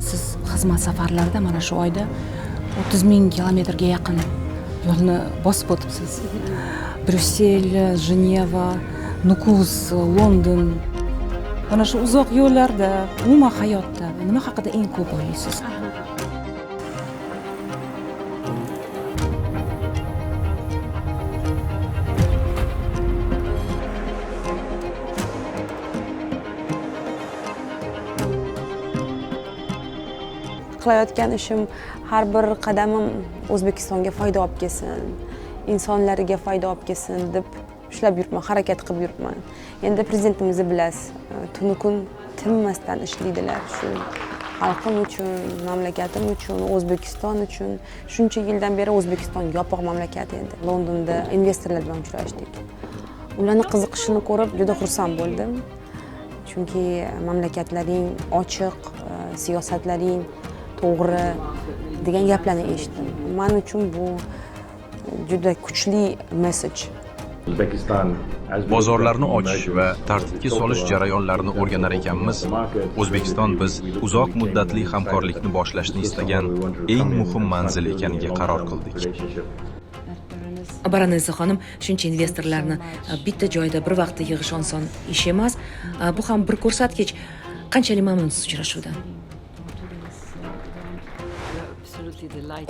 Siz xizmat safarlarida mana shu oyda 30,000 kilometrga yaqin yo'lni bosib o'tibsiz. Bryussel, Jeneva, Nukus, London. Mana shu uzoq yo'llarda, umuman hayotda nima haqida eng ko'p o'ylaysiz? Qilayotgan ishim har bir qadamim O'zbekistonga foyda olib kelsin, insonlarga foyda olib kelsin deb ishlab yuribman, harakat qilib yuribman. Endi prezidentimizni bilasiz, tunu kun tinmasdan ishlaydilar shu xalqim uchun, mamlakatim uchun, O'zbekiston uchun. Shuncha yildan beri O'zbekiston yopiq mamlakat edi. Londonda investorlar bilan uchrashdik. Ularning qiziqishini ko'rib juda xursand bo'ldim. Chunki mamlakatlaring ochiq, siyosatlaring to'g'ri degan gaplarni eshitdim. Men uchun bu juda kuchli mesaj. Bozorlarni ochish va tartibga solish jarayonlarini o'rganar ekanmiz. O'zbekiston biz uzoq muddatli hamkorlikni boshlashni istagan eng muhim manzil ekaniga qaror qildik. Baronessa xonim, shuncha investorlarni bitta joyda bir vaqtda yig'ish oson ish emas. Bu ham bir ko'rsatkich. Qanchalik mamnunsiz uchrashuvdan?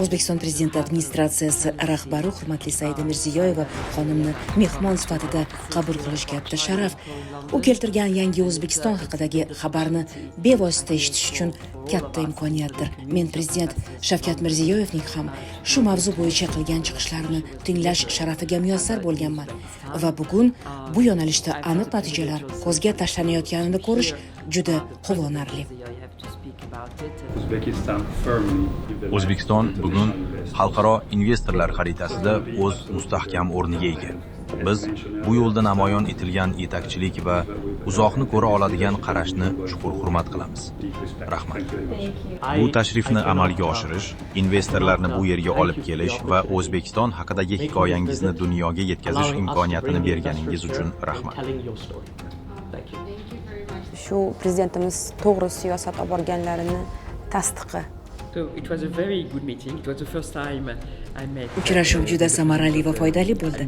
O'zbekiston Prezidenti administratsiyasi rahbari hurmatli Saida Mirziyoyeva xonimni mehmon sifatida qabul qilish katta sharaf. U keltirgan yangi O'zbekiston haqidagi xabarni bevosita eshitish uchun katta imkoniyatdir. Men Prezident Shavkat Mirziyoyevning ham shu mavzu bo'yicha qilgan chiqishlarini tinglash sharafiga muyassar bo'lganman va bugun bu yo'nalishda aniq natijalar ko'zga tashlanayotganini ko'rish juda quvonarli. O'zbekiston bugun xalqaro investorlar xaritasida o'z mustahkam o'rniga ega. Biz bu yo'lda namoyon etilgan yetakchilik va uzoqni ko'ra oladigan qarashni chuqur hurmat qilamiz. Rahmat. Bu tashrifni amalga oshirish, investorlarni bu yerga olib kelish va O'zbekiston haqidagi hikoyangizni dunyoga yetkazish imkoniyatini berganingiz uchun rahmat. Shu prezidentimiz to'g'ri siyosat olib borganlarini tasdiqi. Uchrashuv juda samarali va foydali bo'ldi.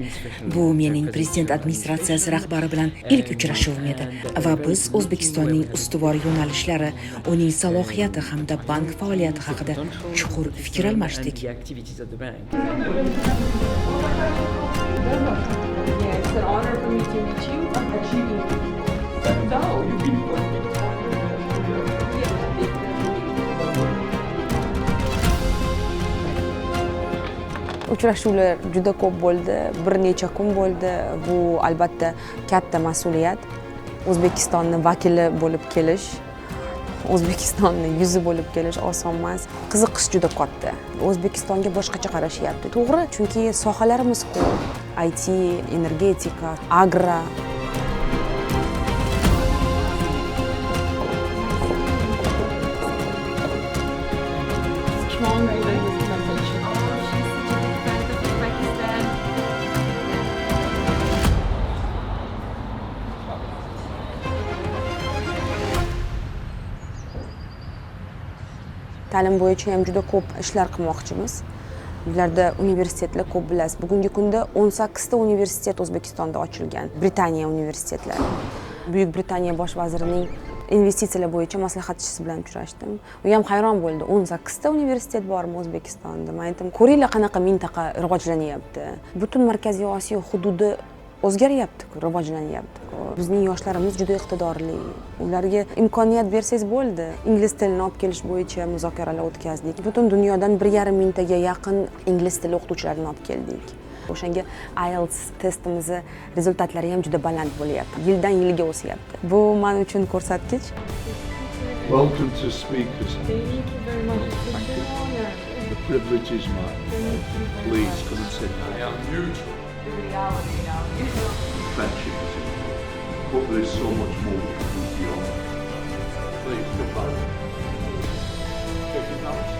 Bu mening prezident administratsiyasi rahbari bilan ilk uchrashuvim edi va biz O'zbekistonning ustuvor yo'nalishlari, uning salohiyati hamda bank faoliyati haqida chuqur fikr almashdik. Uchrashuvlar juda ko'p bo'ldi, bir necha kun bo'ldi. Bu albatta katta mas'uliyat. O'zbekistonni vakili bo'lib kelish, O'zbekistonni yuzi bo'lib kelish oson emas. Qiziqish juda katta. O'zbekistonga boshqacha qarashyapti. To'g'ri, chunki sohalarimiz ko'p. IT, energetika, agro. Ta'lim bo'yicha ham juda ko'p ishlar qilmoqchimiz. Bularda universitetlar ko'p bilasiz. Bugungi kunda 18 ta universitet O'zbekistonda ochilgan. Britaniya universitetlari. Buyuk Britaniya bosh vazirining investitsiyalar bo'yicha maslahatchisi bilan uchrashdim. U ham hayron bo'ldi. 18 ta universitet bormi O'zbekistonda? Men aytdim, ko'ringlar qanaqa mintaqa rivojlanyapti. Butun Markaziy Osiyo hududi o'zgaryapti, rivojlanyapti. Bizning yoshlarimiz juda iqtidorli. Ularga imkoniyat bersangiz bo'ldi. Ingliz tilini olib kelish bo'yicha muzokaralar o'tkazdik. Butun dunyodan 1,5 mingtaga yaqin ingliz tili o'qituvchilarini olib keldik. O'shanga IELTS testimizni rezultatlari ham juda baland bo'lyapti. Yildan yilga o'syapti. Bu men uchun ko'rsatkich. Welcome to speakers. Thank you very much. The privilege is mine. Please come and sit down. I am neutral. The reality now. Friendship is in. But there is so much more we can do beyond. Please, come back. Take your house.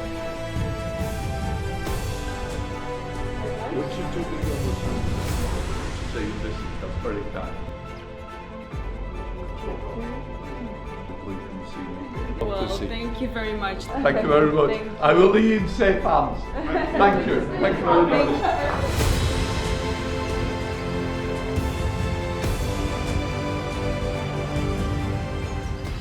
Once you took the opportunity to say this, that's very kind. Nancy. Thank you very much. Thank you very much. I will be in safe hands. Thank you. Thank you very much.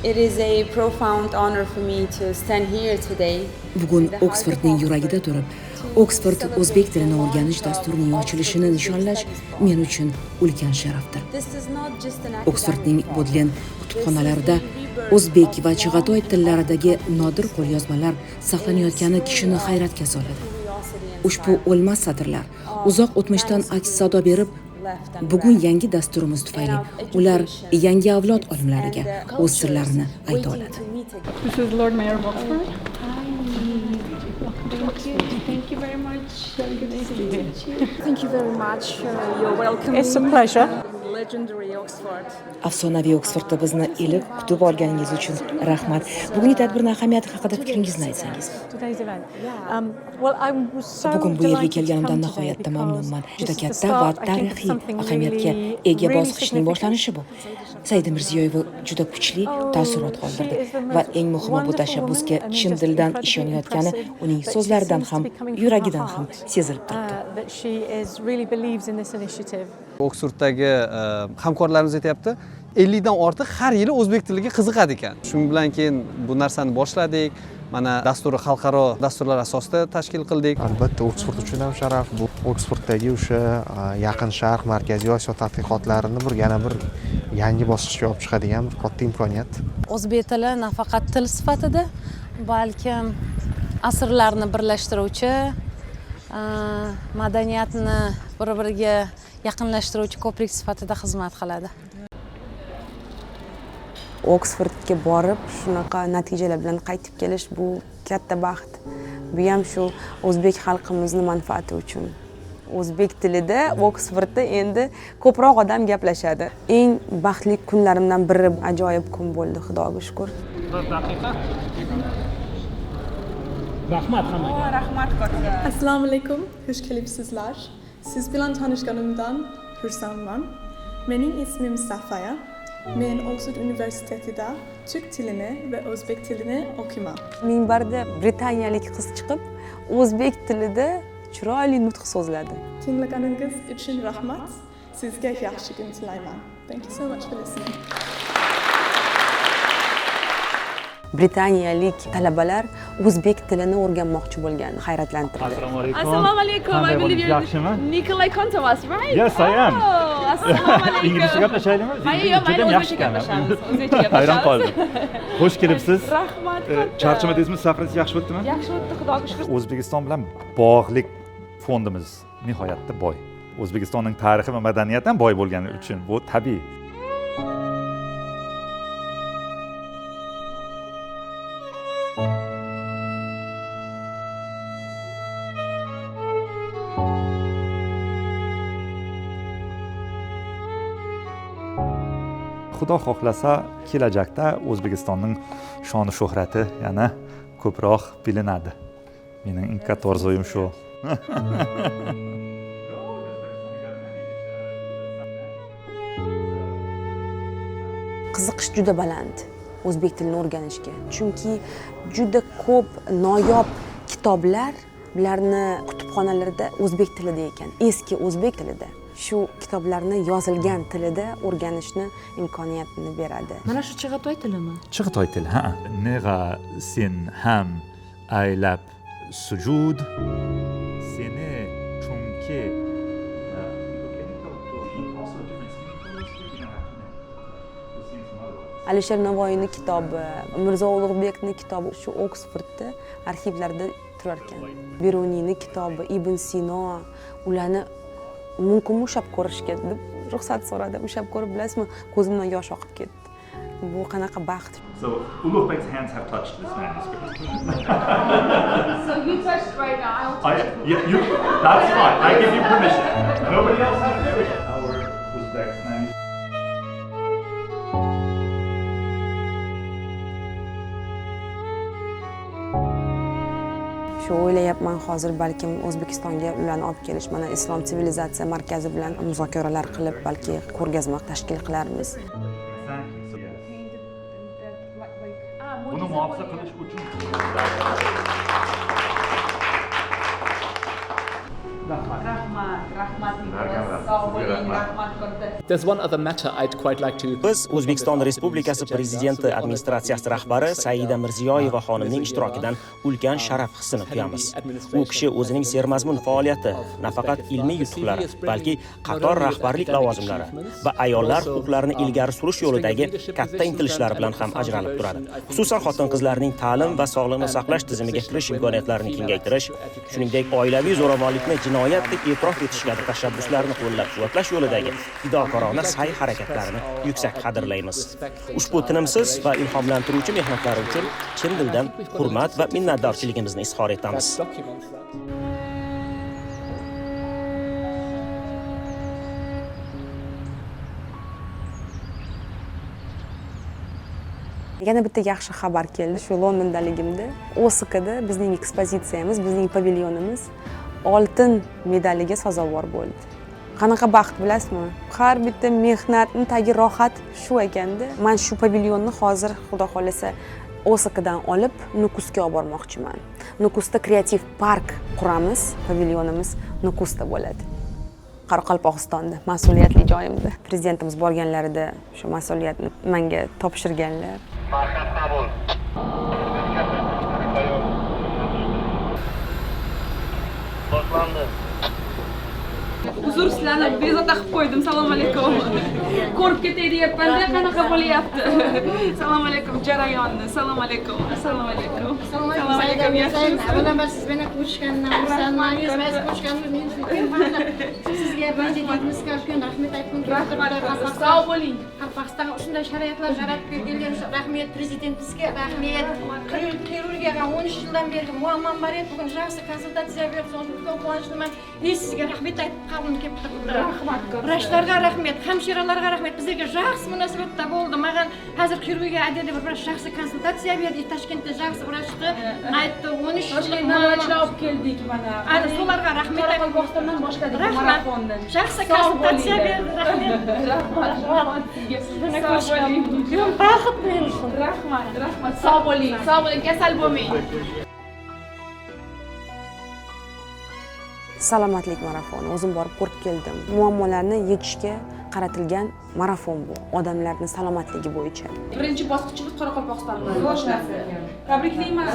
It is a profound honor for me to stand here today. Bugun Oksfordning yuragida turib, Oksford o'zbek tilini o'rganish dasturining ochilishini nishonlash men uchun ulkan sharafdir. Oksfordning Bodlen kutubxonalarida o'zbek va chig'atoy tillaridagi nodir qo'lyozmalar saqlanayotgani kishini hayratga soladi. Ushbu o'lmas satrlar uzoq o'tmishdan aks sado berib, bugun yangi dasturimiz tufayli ular yangi avlod olimlariga o'z sirlarini ayta oladi. This is Lord Mayor of Oxford. Thank you very much. Good to meet you. Thank you very much. You're welcome. It's a pleasure. Legendary Oxford. Afsonaviy Oksfordda bizni iliq kutib olganingiz uchun rahmat. Bugungi tadbirning ahamiyati haqida fikringizni aytsangiz. Today's event. Well, I was so Bugun bu yerga delighted to kelganimdan come today nihoyatda because mamnunman. Juda this is the katta va start, I think, of tarixiy something ahamiyatga really, ega really bosqichning significant. boshlanishi bu. Saida Mirziyoyeva juda kuchli taassurot qoldirdi va eng muhimi bu tashabbusga chin dildan ishonayotgani uning so'zlaridan ham, yuragidan ham sezilib turibdi. That she is really believes in this initiative. Oksforddagi hamkorlarimiz aytayapti, 50 dan ortiq har yili o'zbek tiliga qiziqadi ekan. Shuning bilan keyin bu narsani boshladik. Mana dasturni xalqaro dasturlar asosida tashkil qildik. Albatta Oksford uchun ham sharaf. Bu Oksforddagi o'sha Yaqin Sharq, Markaziy Osiyo tadqiqotlarini yana bir yangi bosqichga olib chiqadigan bir katta imkoniyat. O'zbek tili nafaqat til sifatida, balkim asrlarni birlashtiruvchi, madaniyatni bir-biriga yaqinlashtiruvchi ko'prik sifatida xizmat qiladi. Oksfordga borib shunaqa natijalar bilan qaytib kelish bu katta baxt. Bu ham shu o'zbek xalqimizning manfaati uchun. O'zbek tilida Oksfordda endi ko'proq odam gaplashadi. Eng baxtli kunlarimdan biri, ajoyib kun bo'ldi, Xudoga shukr. Assalomu alaykum. Xush kelibsizlar. Siz bilan tanishganimdan xursandman. Mening ismim Safaya. Men Oxford Universitetida Türk tilini va o'zbek tilini o'qiyman. Minbarda britaniyalik qiz chiqib, o'zbek tilida chiroyli nutq so'zladi. Tinglaganingiz uchun rahmat. Sizga yaxshi kun tilayman. Thank you so much for listening. Britaniyalik talabalar o'zbek tilini o'rganmoqchi bo'lgani hayratlantirdi. Assalomu alaykum. I believe you're Nikolay Kontovas, right? Yes, I am. Oh, assalomu alaykum. İngilizce gaplashaylikmi? Mayli, o'zbekcha gaplashamiz. O'zbekcha gaplashamiz. Hayron qoldim. Xush kelibsiz. Rahmat katta. Charchamadingizmi? Safaringiz yaxshi o'tdimi? Yaxshi o'tdi, Xudoga shukr. O'zbekiston bilan bog'liq fondimiz nihoyatda boy. O'zbekistonning tarixi va madaniyati ham boy bo'lgani uchun bu tabiiy. Xudo xohlasa, kelajakda O'zbekistonning shoni shuhrati yana ko'proq bilinadi. Mening eng katta orzuyim shu. Qiziqish juda baland o'zbek tilini o'rganishga. Chunki juda ko'p noyob kitoblar bularni kutubxonalarda o'zbek tilida ekan, eski o'zbek tilida. Shu kitoblarni yozilgan tilida o'rganishni imkoniyatini beradi. Mana shu chig'atoy tilimi? Chig'atoy til, ha. Nega sen ham aylab sujud seni chunki Alisher Navoiyning kitobi, Mirzo Ulug'bekning kitobi shu Oksfordda arxivlarda turar ekan. Beruniyning kitobi, Ibn Sino, ularni mumkinmi ushlab ko'rishga deb ruxsat so'radi. Ushlab ko'rib, bilasizmi, ko'zimdan yosh oqib ketdi. Bu qanaqa baxt. So Ulug'bek's hands have touched this manuscript. So you touched right now. That's fine. I give you permission. Nobody else has to do it. Our Uzbek manuscript. Shu o'ylayapman, hozir balkim O'zbekistonga ularni olib kelish, mana Islom sivilizatsiya markazi bilan muzokaralar qilib, balki ko'rgazma tashkil qilarmiz. buni muhofaza qilish uchun There's one other matter I'd quite like to. Biz O'zbekiston Respublikasi Prezidenti administratsiyasi rahbari Saida Mirziyoyeva xonimning ishtirokidan ulkan sharaf hissini tuyamiz. U kishi o'zining sermazmun faoliyati, nafaqat ilmiy yutuqlari, balki qator rahbarlik lavozimlari va ayollar huquqlarini ilgari surish yo'lidagi katta intilishlari bilan ham ajralib turadi. Xususan xotin-qizlarning ta'lim va sog'liqni saqlash tizimiga kirish imkoniyatlarini kengaytirish, shuningdek oilaviy zo'ravonlikni jinoyat deb e'tirof etish kabi tashabbuslarini qo'llab-quvvatlash yo'lidagi fidokorona sa'y-harakatlarini yuksak qadrlaymiz. Ushbu tinimsiz va ilhomlantiruvchi mehnatlari uchun chin dildan hurmat va minnatdorchiligimizni izhor etamiz. Yana bitta yaxshi xabar keldi shu Londondaligimda. OSKda bizning ekspozitsiyamiz, bizning pavilyonimiz oltin medaliga sazovor bo'ldi. Qanaqa baxt bilasizmi? Har bitta mehnatning tagi rohat shu ekanda. Men shu pavilyonni hozir xudo xolasa OSKdan olib Nukusga olib bormoqchiman. Nukusda kreativ park quramiz, pavilyonimiz Nukusda bo'ladi. Qoraqalpog'istonda mas'uliyatli joyimda. Prezidentimiz borganlarida shu mas'uliyatni menga topshirganlar. Boshlandi. Uzr sizlarni bezovta qilib qo'ydim. Assalomu alaykum. Ko'rib ketay deyapman-da, qanaqa bo'lyapti? Assalomu alaykum jarayonni. Assalomu alaykum. Assalomu alaykum. Assalomu alaykum. Yaxshimisiz? Avvalambor siz bilan ko'rishgandan xursandman. Yuzma-yuz ko'rishganimdan sizga prezidentimiz uchun rahmat aytgim keladi. Sog' bo'ling. Qoraqalpog'istonga shunday sharoitlar yaratib bergan rahmat prezidentimizga rahmat. Xirurgiyaga 13 yildan beri muammom bor edi. Bugun shaxsiy konsultatsiya berib, juda quvonchliman. Sizga rahmat aytib qabul qilib turibdi. Rahmat. Vrachlarga rahmat, hamshiralarga rahmat. Bizga shaxsiy munosabatda bo'ldi. Menga hozir xirurgiya adeli bir shaxsiy konsultatsiya berdi. Toshkentda shaxsiy vrachni aytdi 13 yillik vrachlar olib keldik mana. Ana shularga rahmat aytib Qoraqalpog'istondan boshladik marafonni. Shaxsiy konsultatsiya berdi. Rahmat. Rahmat. Sizga ko'rishganimdan juda baxtliman. Rahmat. Rahmat. Sog' bo'ling. Sog' bo'ling, kasal bo'lmang. Salomatlik marafoni. O'zim borib ko'rib keldim. Muammolarni yechishga qaratilgan marafon bu. Odamlarning salomatligi bo'yicha. Birinchi bosqichimiz Qoraqalpog'istonda boshlandi. Tabriklayman.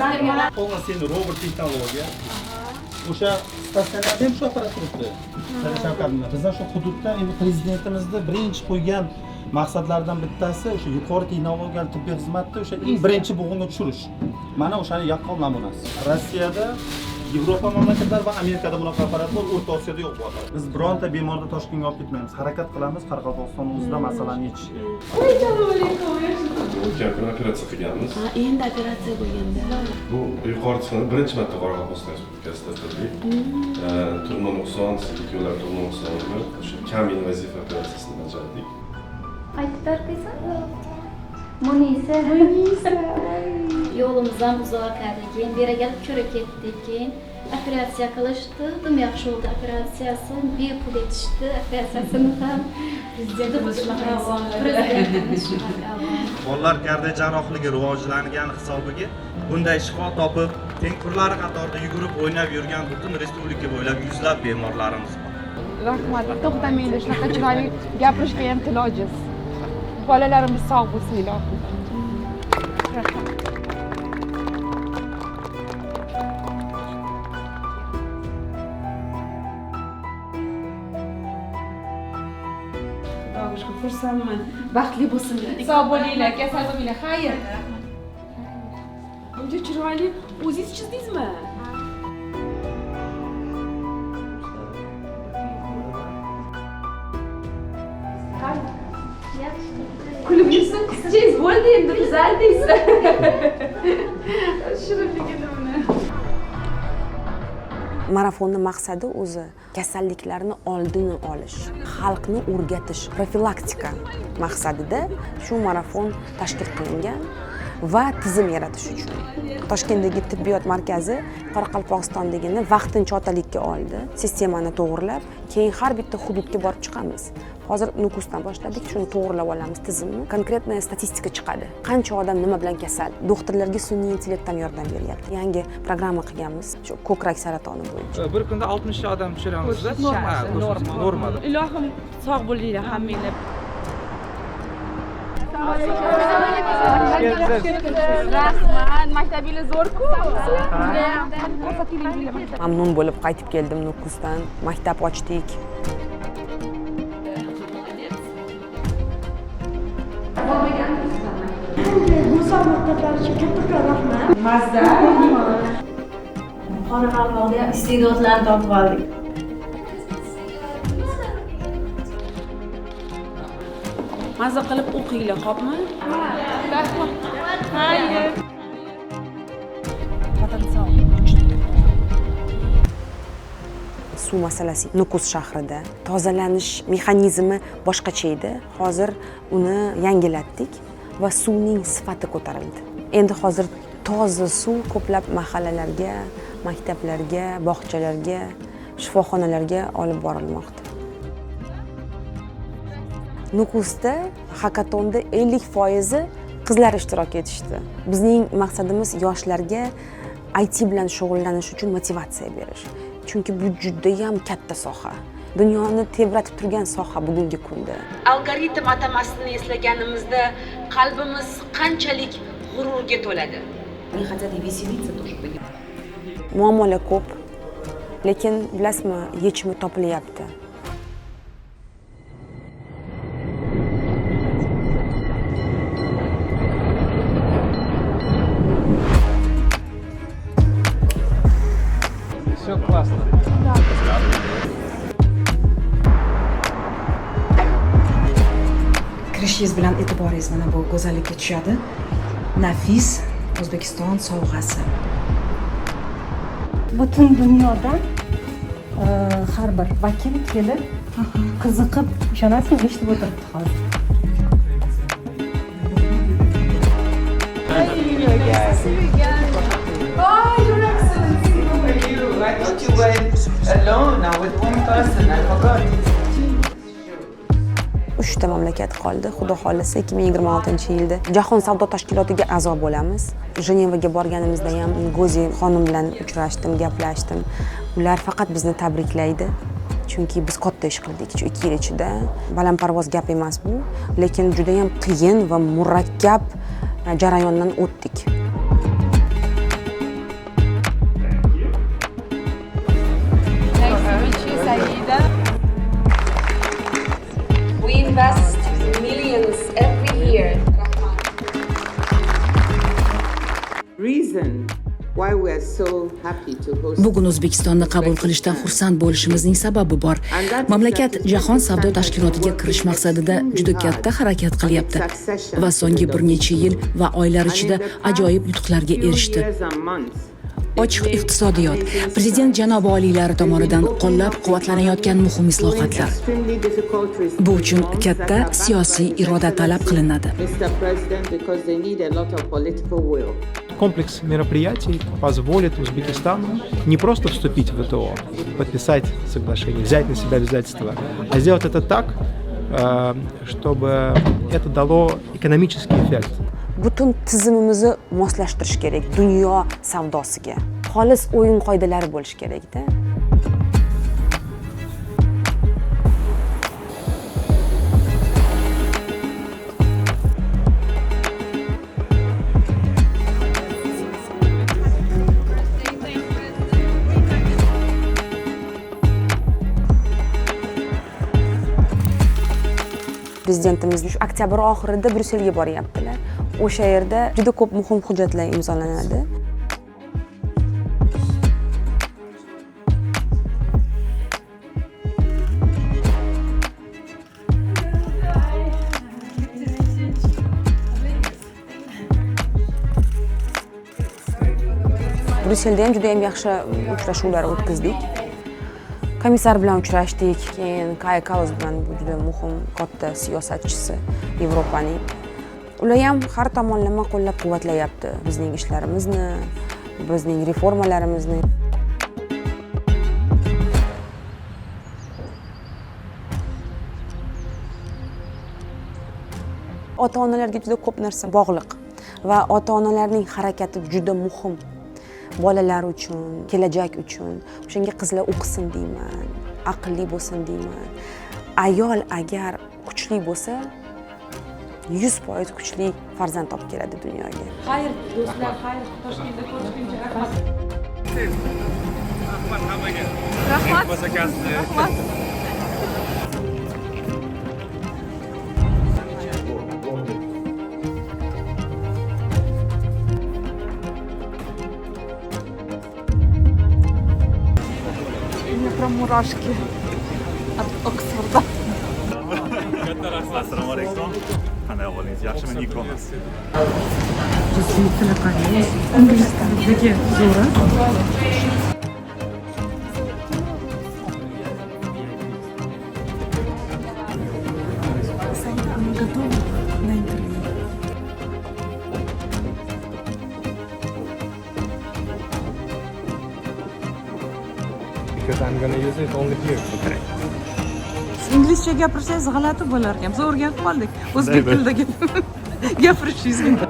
Polnoценный robot texnologiya. O'sha statsionarda ham shu apparat turibdi. Bizning shu hududda endi prezidentimizni birinchi qo'ygan maqsadlardan bittasi o'sha yuqori texnologiyali tibbiy xizmatni o'sha eng birinchi bo'g'inga tushirish. Mana o'shani yaqqol namunasi. Rossiyada, Yevropa mamlakatlari va Amerikada bunaqa apparatlar O'rta Osiyoda yo'q bo'ladi. Biz bironta bemorni Toshkentga olib ketmaymiz. Harakat qilamiz Qoraqalpog'iston o'zida masalani yechishga. Assalomu alaykum. O'tgan kuni operatsiya qilganmiz. Endi operatsiya bo'lganda. Bu yuqorisini birinchi marta Qoraqalpog'iston Respublikasida qildik. Turma nuqson, silk yo'llar turma nuqsonini o'sha kam invaziv operatsiyasini bajardik. Aytib berqaysan? Munisa. Yo'limizdan uzoq ekan. Bera kelib ko'ra ketdik. Keyin operatsiya qilishdi. Dim yaxshi bo'ldi operatsiyasi. Bepul etishdi. Operatsiyasini ham prezidentimiz Bolalar kardiyo jarrohligi rivojlangani hisobiga bunday shifo topib, tengqurlari qatorida yugurib o'ynab yurgan butun respublika bo'ylab yuzlab bemorlarimiz bor. Rahmat. To'xtamaydi, shunaqa chiroyli gapirishga ham til ojiz. Bolalarimiz sog' bo'lsin ilohim. Rahmat. Xursandman. Baxtli bo'lsinlar. Sog' bo'linglar, kasal bo'lmanglar. Xayr. Buncha chiroyli o'zingiz chizdingizmi? Kulib yursin, qizchangiz bo'ldi endi tuzaldingiz. Shirinligini uni. Marafonning maqsadi o'zi kasalliklarni oldini olish, xalqni o'rgatish, profilaktika maqsadida shu marafon tashkil qilingan va tizim yaratish uchun. Toshkentdagi tibbiyot markazi Qoraqalpog'istondagini vaqtincha otalikka oldi, sistemani to'g'irlab, keyin har bitta hududga borib chiqamiz. Hozir Nukusdan boshladik, shuni to'g'irlab olamiz tizimni. Konkretniy statistika chiqadi. Qancha odam nima bilan kasal? Doktorlarga sun'iy intellektdan yordam beryapti. Yangi programma qilganmiz, shu ko'krak saratoni bo'yicha. Bir kunda 60 odam tushiramiz. Normal. Ilohim sog' bo'linglar hammanglar. Rahmat, maktabingiz zo'r-ku. Mamnun bo'lib qaytib keldim Nukusdan. Maktab ochdik. Mazza. Qoraqalpoqda iste'dodlarni topib oldik. Mazza qilib o'qinglar, xo'pmi? Suv masalasi Nukus shahrida tozalanish mexanizmi boshqacha edi. Hozir uni yangilatdik va suvning sifati ko'tarildi. Endi hozir toza suv ko'plab mahallalarga, maktablarga, bog'chalarga, shifoxonalarga olib borilmoqda. Nukusda hakatonda 50% qizlar ishtirok etishdi. Bizning maqsadimiz yoshlarga IT bilan shug'ullanish uchun motivatsiya berish. Chunki bu juda ham katta soha. Dunyoni tebratib turgan soha bugungi kunda. Algoritm atamasini eslaganimizda qalbimiz qanchalik g'ururga to'ladi. Muammolar ko'p, lekin bilasizmi, yechimi topilyapti. Все классно. Kirishingiz bilan e'tiboringiz mana bu go'zallikka tushadi. Nafis O'zbekiston sovg'asi. Butun dunyodan har bir vakil kelib, qiziqib, ishonasizmi, eshitib o'tiribdi hozir. Oh, you're excellent. I thought you went alone now with one person. I forgot. 3 ta mamlakat qoldi. Xudo xolisa 2026-yilda Jahon savdo tashkilotiga a'zo bo'lamiz. Jenevaga borganimizda ham Gozi xonim bilan uchrashdim, gaplashdim. Ular faqat bizni tabriklaydi. Chunki biz katta ish qildik shu 2 yil ichida. Balandparvoz gap emas bu, lekin juda ham qiyin va murakkab jarayondan o'tdik. We invest millions every year. Reason why we are so happy to host. Bugun O'zbekistonni qabul qilishdan xursand bo'lishimizning sababi bor. Mamlakat Jahon savdo tashkilotiga kirish maqsadida juda katta harakat qilyapti va so'nggi bir necha yil va oylar ichida ajoyib yutuqlarga erishdi. Ochiq iqtisodiyot, prezident janobi oliylari tomonidan qo'llab-quvvatlanayotgan muhim islohotlar. Bu uchun katta siyosiy iroda talab qilinadi. Комплекс мероприятий позволит Узбекистану не просто вступить в ВТО, подписать соглашение, взять на себя обязательства, а сделать это так, чтобы это дало экономический эффект. Butun tizimimizni moslashtirish kerak dunyo savdosiga. Xolis o'yin qoidalari bo'lish kerak-da. Prezidentimiz shu oktyabr oxirida Bryusselga boryaptilar. O'sha yerda juda ko'p muhim hujjatlar imzolanadi. Bryusselda ham juda yaxshi uchrashuvlar o'tkazdik. Komissar bilan uchrashdik, keyin Kaja Kallas bilan, bu juda muhim katta siyosatchisi Yevropaning. ular ham har tomonlama qo'llab-quvvatlayapti bizning ishlarimizni, bizning reformalarimizni. Ota-onalarga juda ko'p narsa bog'liq va ota-onalarning harakati juda muhim. Bolalar uchun, kelajak uchun. O'shanga qizlar o'qisin deyman, aqlli bo'lsin deyman. Ayol agar kuchli bo'lsa, 100% kuchli farzand olib keladi dunyoga. Xayr do'stlar, xayr. Toshkentda ko'rishguncha rahmat. Rahmat hammaga. Rahmat. Rahmat. Прям мурашки от Оксфорда. Assalomu alaykum. Qanday ahvolingiz? Yaxshimi, Niko? Bizning tilaqangiz ingliz tilidagi zo'ri. Готова на интервью. Because I'm going to use it only here. Okay. Inglizcha gapirsangiz g'alati bo'lar ekan. Biz o'rganib qoldik. O'zbek tilida gapirishingizga.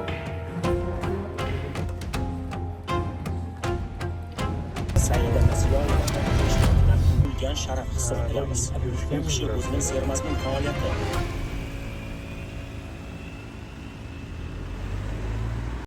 Saida Mirziyoyeva ulkan sharaf his qilamiz. U kishi o'zining sermazmun faoliyati